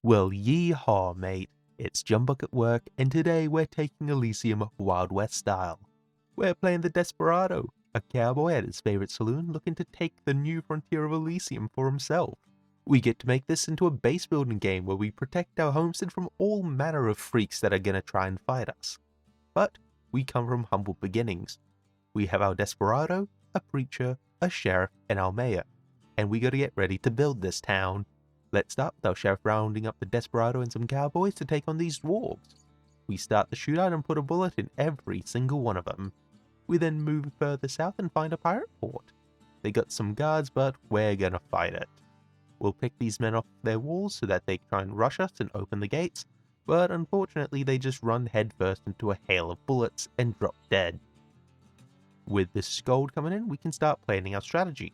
Well, yeehaw, mate. It's Jumbuck at work, and today we're taking Elysium Wild West style. We're playing the Desparado, a cowboy at his favorite saloon looking to take the new frontier of Elysium for himself. We get to make this into a base building game where we protect our homestead from all manner of freaks that are gonna try and fight us. But we come from humble beginnings. We have our Desparado, a preacher, a sheriff, and our mayor, and we gotta get ready to build this town. Let's start with our sheriff rounding up the Desperado and some cowboys to take on these dwarves. We start the shootout and put a bullet in every single one of them. We then move further south and find a pirate port. They got some guards, but we're gonna fight it. We'll pick these men off their walls so that they try and rush us and open the gates, but unfortunately they just run headfirst into a hail of bullets and drop dead. With this gold coming in, we can start planning our strategy.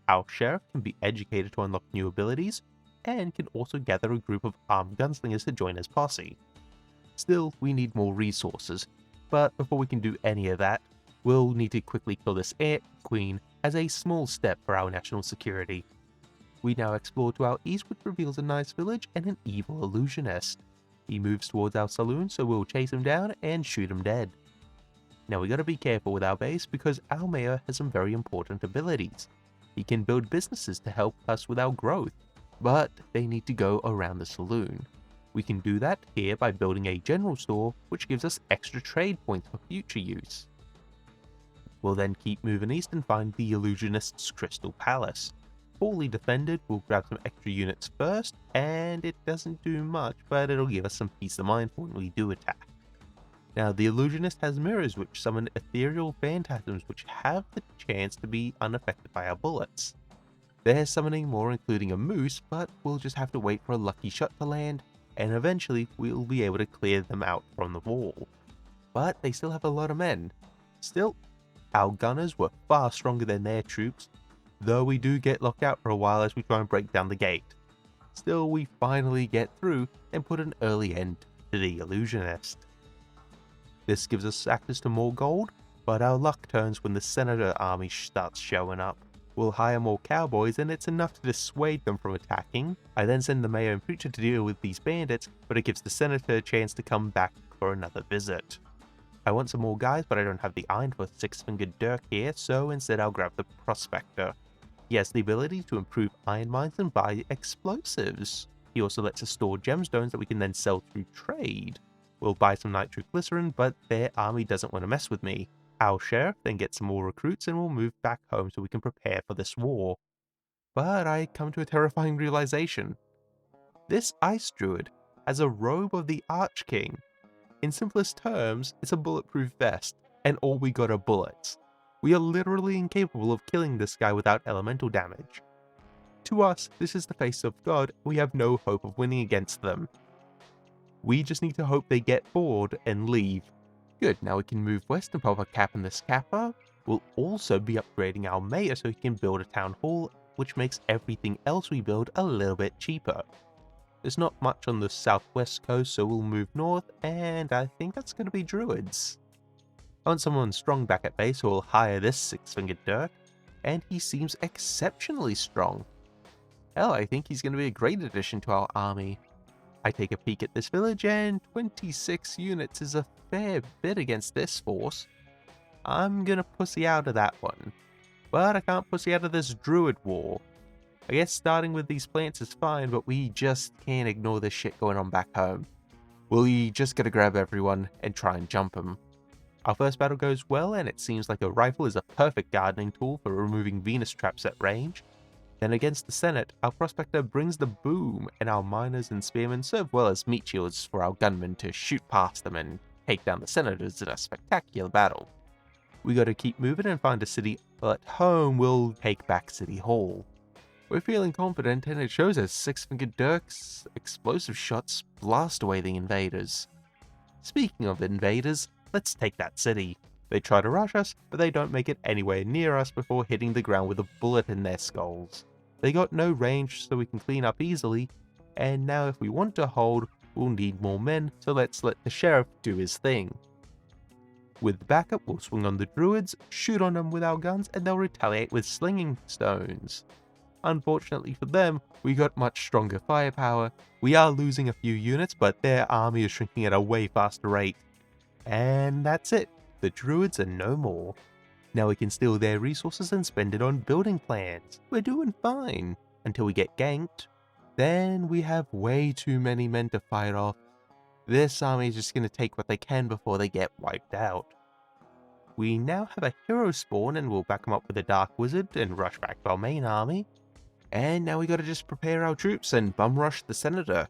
Our sheriff can be educated to unlock new abilities, and can also gather a group of armed gunslingers to join his posse. Still, we need more resources, but before we can do any of that, we'll need to quickly kill this Ant Queen as a small step for our national security. We now explore to our east, which reveals a nice village and an evil illusionist. He moves towards our saloon, so we'll chase him down and shoot him dead. Now we gotta be careful with our base because our mayor has some very important abilities. He can build businesses to help us with our growth, but they need to go around the saloon. We can do that here by building a general store, which gives us extra trade points for future use. We'll then keep moving east and find the illusionist's crystal palace. Poorly defended, we'll grab some extra units first, and it doesn't do much, but it'll give us some peace of mind when we do attack. Now, the illusionist has mirrors which summon ethereal phantasms which have the chance to be unaffected by our bullets. They're summoning more, including a moose, but we'll just have to wait for a lucky shot to land, and eventually we'll be able to clear them out from the wall. But they still have a lot of men. Still, our gunners were far stronger than their troops, though we do get locked out for a while as we try and break down the gate. Still, we finally get through and put an early end to the illusionist. This gives us access to more gold, but our luck turns when the senator army starts showing up. We'll hire more cowboys and it's enough to dissuade them from attacking. I then send the mayor and preacher to deal with these bandits, but it gives the senator a chance to come back for another visit. I want some more guys, but I don't have the iron for six-fingered Dirk here, so instead I'll grab the prospector. He has the ability to improve iron mines and buy explosives. He also lets us store gemstones that we can then sell through trade. We'll buy some nitroglycerin, but their army doesn't want to mess with me. Our sheriff then gets some more recruits and we'll move back home so we can prepare for this war. But I come to a terrifying realization. This ice druid has a robe of the Arch King. In simplest terms, it's a bulletproof vest, and all we got are bullets. We are literally incapable of killing this guy without elemental damage. To us, this is the face of God, we have no hope of winning against them. We just need to hope they get bored and leave. Good, now we can move west and pop a cap in this capper. We'll also be upgrading our mayor so he can build a town hall, which makes everything else we build a little bit cheaper. There's not much on the southwest coast, so we'll move north, and I think that's going to be druids. I want someone strong back at base, so we'll hire this six-fingered Dirk, and he seems exceptionally strong. Hell, I think he's going to be a great addition to our army. I take a peek at this village, and 26 units is a fair bit against this force. I'm gonna pussy out of that one. But I can't pussy out of this druid war. I guess starting with these plants is fine, but we just can't ignore this shit going on back home. We just gotta grab everyone and try and jump them. Our first battle goes well, and it seems like a rifle is a perfect gardening tool for removing Venus traps at range. Then against the Senate, our prospector brings the boom, and our miners and spearmen serve well as meat shields for our gunmen to shoot past them and take down the senators in a spectacular battle. We gotta keep moving and find a city, but at home we'll take back City Hall. We're feeling confident, and it shows as six-fingered Dirk's explosive shots blast away the invaders. Speaking of invaders, let's take that city. They try to rush us, but they don't make it anywhere near us before hitting the ground with a bullet in their skulls. They got no range, so we can clean up easily, and now if we want to hold, we'll need more men, so let's let the sheriff do his thing. With backup, we'll swing on the druids, shoot on them with our guns, and they'll retaliate with slinging stones. Unfortunately for them, we got much stronger firepower. We are losing a few units, but their army is shrinking at a way faster rate. And that's it. The druids are no more. Now we can steal their resources and spend it on building plans. We're doing fine. Until we get ganked. Then we have way too many men to fight off. This army is just going to take what they can before they get wiped out. We now have a hero spawn and we'll back them up with a dark wizard and rush back to our main army. And now we gotta just prepare our troops and bum rush the senator.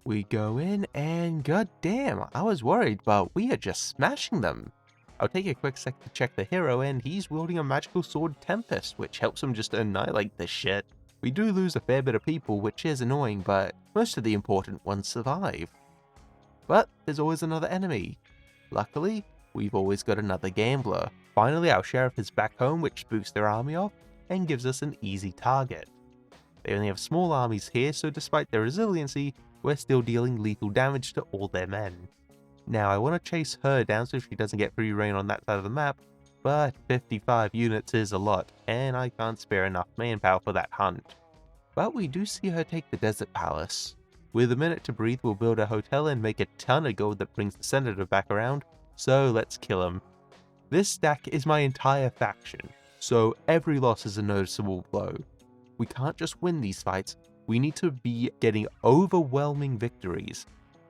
We go in and goddamn, I was worried, but we are just smashing them. I'll take a quick sec to check the hero and he's wielding a magical sword Tempest, which helps him just annihilate this shit. We do lose a fair bit of people, which is annoying, but most of the important ones survive. But there's always another enemy. Luckily, we've always got another gambler. Finally, our sheriff is back home, which spooks their army off and gives us an easy target. They only have small armies here, so despite their resiliency, we're still dealing lethal damage to all their men. Now, I want to chase her down so she doesn't get free reign on that side of the map, but 55 units is a lot, and I can't spare enough manpower for that hunt. But we do see her take the desert palace. With a minute to breathe, we'll build a hotel and make a ton of gold that brings the senator back around, so let's kill him. This stack is my entire faction, so every loss is a noticeable blow. We can't just win these fights, we need to be getting overwhelming victories,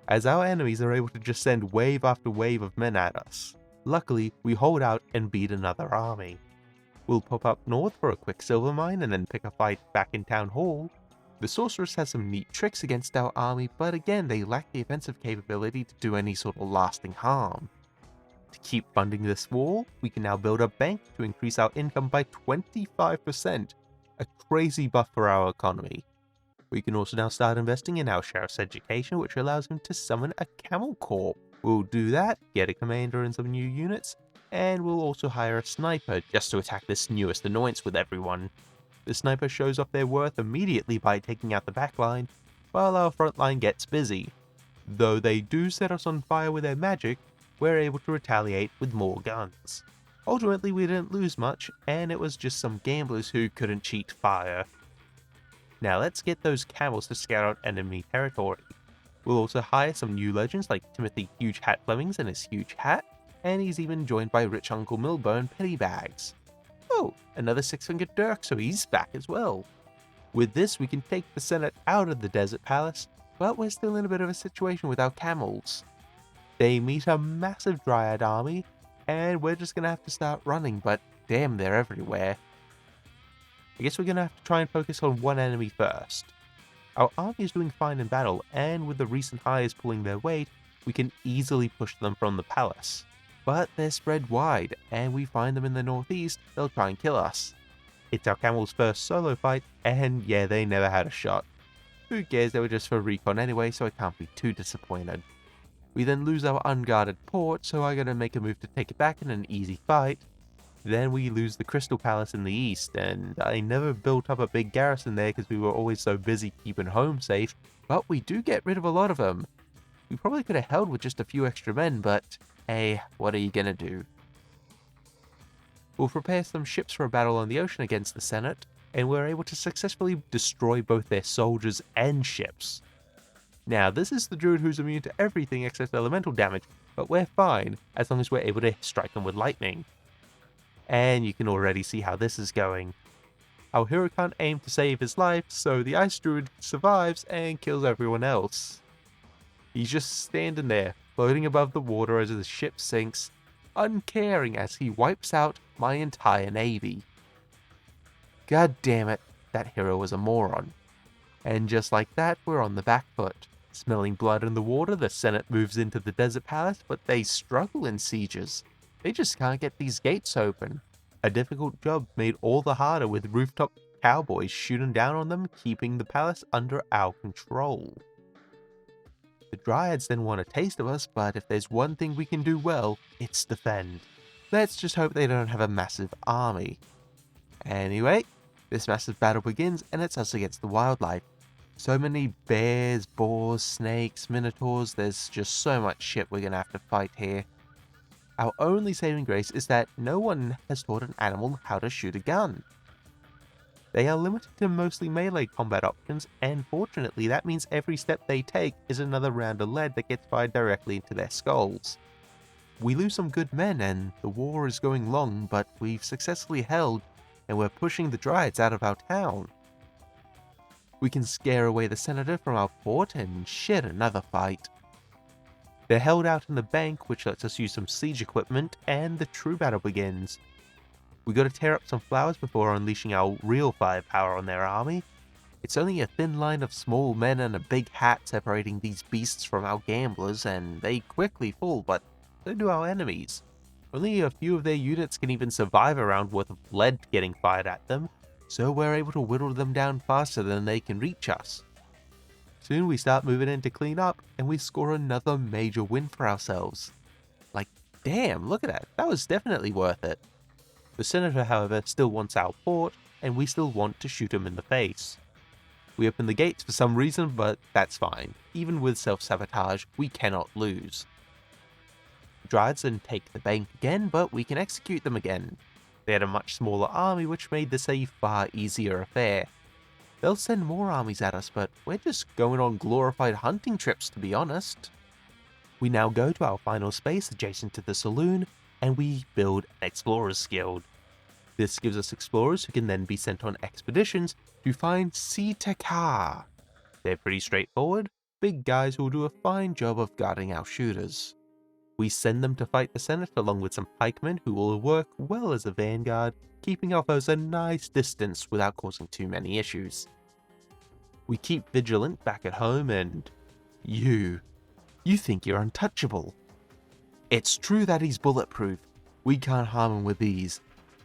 as our enemies are able to just send wave after wave of men at us. Luckily, we hold out and beat another army. We'll pop up north for a quick silver mine and then pick a fight back in town hall. The sorceress has some neat tricks against our army, but again they lack the offensive capability to do any sort of lasting harm. To keep funding this war, we can now build a bank to increase our income by 25%, a crazy buff for our economy. We can also now start investing in our sheriff's education, which allows him to summon a camel corps. We'll do that, get a commander and some new units, and we'll also hire a sniper just to attack this newest annoyance with everyone. The sniper shows off their worth immediately by taking out the backline, while our front line gets busy. Though they do set us on fire with their magic, we're able to retaliate with more guns. Ultimately, we didn't lose much, and it was just some gamblers who couldn't cheat fire. Now let's get those camels to scout out enemy territory. We'll also hire some new legends like Timothy Huge Hat Flemings and his huge hat, and he's even joined by Rich Uncle Milbo and Pennybags. Oh, another six-fingered Dirk, so he's back as well. With this, we can take the Senate out of the Desert Palace, but we're still in a bit of a situation with our camels. They meet a massive Dryad army, and we're just gonna have to start running, but damn, they're everywhere. I guess we're gonna have to try and focus on one enemy first. Our army is doing fine in battle, and with the recent hires pulling their weight, we can easily push them from the palace. But they're spread wide, and we find them in the northeast, they'll try and kill us. It's our camel's first solo fight, and yeah, they never had a shot. Who cares, they were just for recon anyway, so I can't be too disappointed. We then lose our unguarded port, so I gotta make a move to take it back in an easy fight. Then we lose the Crystal Palace in the east, and I never built up a big garrison there because we were always so busy keeping home safe, but we do get rid of a lot of them. We probably could have held with just a few extra men, but hey, what are you gonna do? We'll prepare some ships for a battle on the ocean against the Senate, and we're able to successfully destroy both their soldiers and ships. Now, this is the druid who's immune to everything except elemental damage, but we're fine as long as we're able to strike them with lightning. And you can already see how this is going. Our hero can't aim to save his life, so the ice druid survives and kills everyone else. He's just standing there, floating above the water as the ship sinks, uncaring as he wipes out my entire navy. God damn it, that hero was a moron. And just like that, we're on the back foot. Smelling blood in the water, the Senate moves into the Desert Palace, but they struggle in sieges. They just can't get these gates open. A difficult job made all the harder with rooftop cowboys shooting down on them, keeping the palace under our control. The Dryads then want a taste of us, but if there's one thing we can do well, it's defend. Let's just hope they don't have a massive army. Anyway, this massive battle begins, and it's us against the wildlife. So many bears, boars, snakes, minotaurs, there's just so much shit we're gonna have to fight here. Our only saving grace is that no one has taught an animal how to shoot a gun. They are limited to mostly melee combat options, and fortunately that means every step they take is another round of lead that gets fired directly into their skulls. We lose some good men and the war is going long, but we've successfully held and we're pushing the Dryads out of our town. We can scare away the senator from our port and shit another fight. They're held out in the bank, which lets us use some siege equipment, and the true battle begins. We gotta tear up some flowers before unleashing our real firepower on their army. It's only a thin line of small men and a big hat separating these beasts from our gamblers, and they quickly fall, but so do our enemies. Only a few of their units can even survive a round worth of lead getting fired at them, so we're able to whittle them down faster than they can reach us. Soon we start moving in to clean up, and we score another major win for ourselves. Like, damn, look at that was definitely worth it. The senator, however, still wants our port, and we still want to shoot him in the face. We open the gates for some reason, but that's fine. Even with self-sabotage, we cannot lose. Dryads then take the bank again, but we can execute them again. They had a much smaller army, which made this a far easier affair. They'll send more armies at us, but we're just going on glorified hunting trips, to be honest. We now go to our final space adjacent to the saloon, and we build an Explorers Guild. This gives us explorers who can then be sent on expeditions to find Ka. They're pretty straightforward, big guys who will do a fine job of guarding our shooters. We send them to fight the Senate along with some pikemen who will work well as a vanguard, keeping our foes a nice distance without causing too many issues. We keep vigilant back at home, and you think you're untouchable. It's true that he's bulletproof. We can't harm him with these.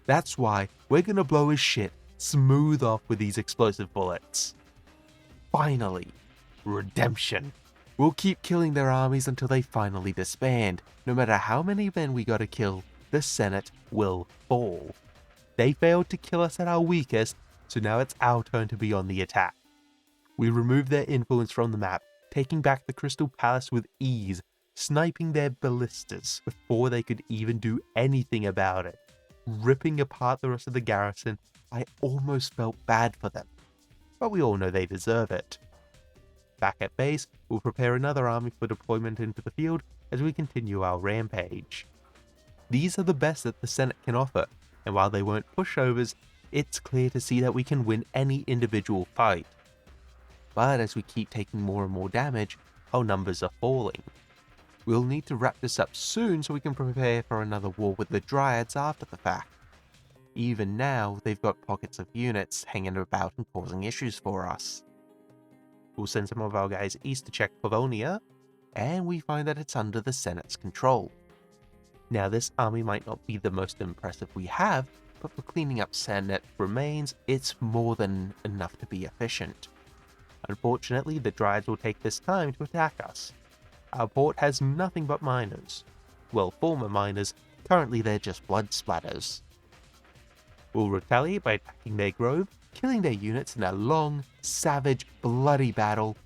That's why we're gonna blow his shit smooth off with these explosive bullets. Finally, redemption. We'll keep killing their armies until they finally disband. No matter how many men we gotta kill, the Senate will fall. They failed to kill us at our weakest, so now it's our turn to be on the attack. We remove their influence from the map, taking back the Crystal Palace with ease, sniping their ballistas before they could even do anything about it. Ripping apart the rest of the garrison, I almost felt bad for them. But we all know they deserve it. Back at base, we'll prepare another army for deployment into the field as we continue our rampage. These are the best that the Senate can offer, and while they weren't pushovers, it's clear to see that we can win any individual fight. But as we keep taking more and more damage, our numbers are falling. We'll need to wrap this up soon so we can prepare for another war with the Dryads after the fact. Even now, they've got pockets of units hanging about and causing issues for us. We'll send some of our guys east to check Pavonia, and we find that it's under the Senate's control. Now this army might not be the most impressive we have, but for cleaning up Senate remains, it's more than enough to be efficient. Unfortunately, the Dryads will take this time to attack us. Our port has nothing but miners. Well, former miners, currently they're just blood splatters. We'll retaliate by attacking their grove, killing their units in a long, savage, bloody battle,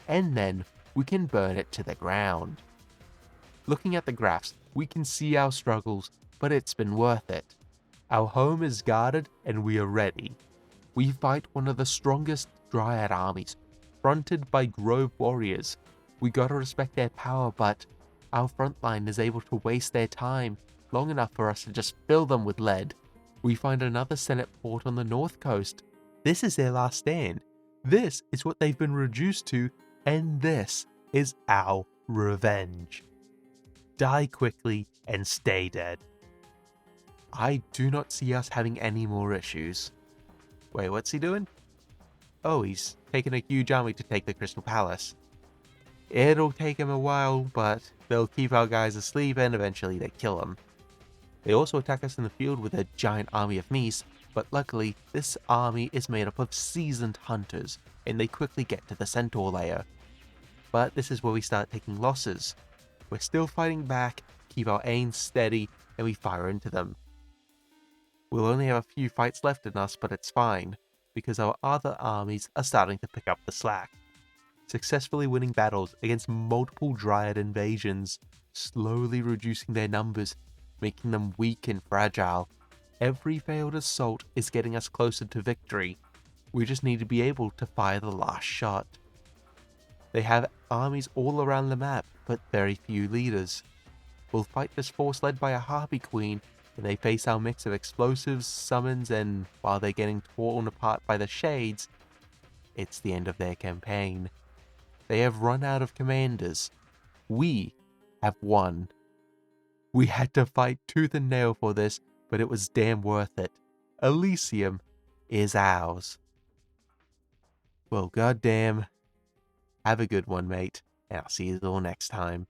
and then we can burn it to the ground. Looking at the graphs, we can see our struggles, but it's been worth it. Our home is guarded and we are ready. We fight one of the strongest Dryad armies, fronted by Grove warriors. We gotta respect their power, but our front line is able to waste their time long enough for us to just fill them with lead. We find another Senate port on the north coast. This is their last stand. This is what they've been reduced to, and this is our revenge. Die quickly and stay dead. I do not see us having any more issues. Wait, what's he doing? Oh, he's taking a huge army to take the Crystal Palace. It'll take him a while, but they'll keep our guys asleep and eventually they kill him. They also attack us in the field with a giant army of Mies, but luckily this army is made up of seasoned hunters and they quickly get to the Centaur layer. But this is where we start taking losses. We're still fighting back, keep our aim steady, and we fire into them. We'll only have a few fights left in us, but it's fine, because our other armies are starting to pick up the slack. Successfully winning battles against multiple Dryad invasions, slowly reducing their numbers, making them weak and fragile. Every failed assault is getting us closer to victory, We just need to be able to fire the last shot. They have armies all around the map, but very few leaders. We'll fight this force led by a Harpy Queen, and they face our mix of explosives, summons, and while they're getting torn apart by the Shades, it's the end of their campaign. They have run out of commanders. We have won. We had to fight tooth and nail for this, but it was damn worth it. Elysium is ours. Well, goddamn. Have a good one, mate, and I'll see you all next time.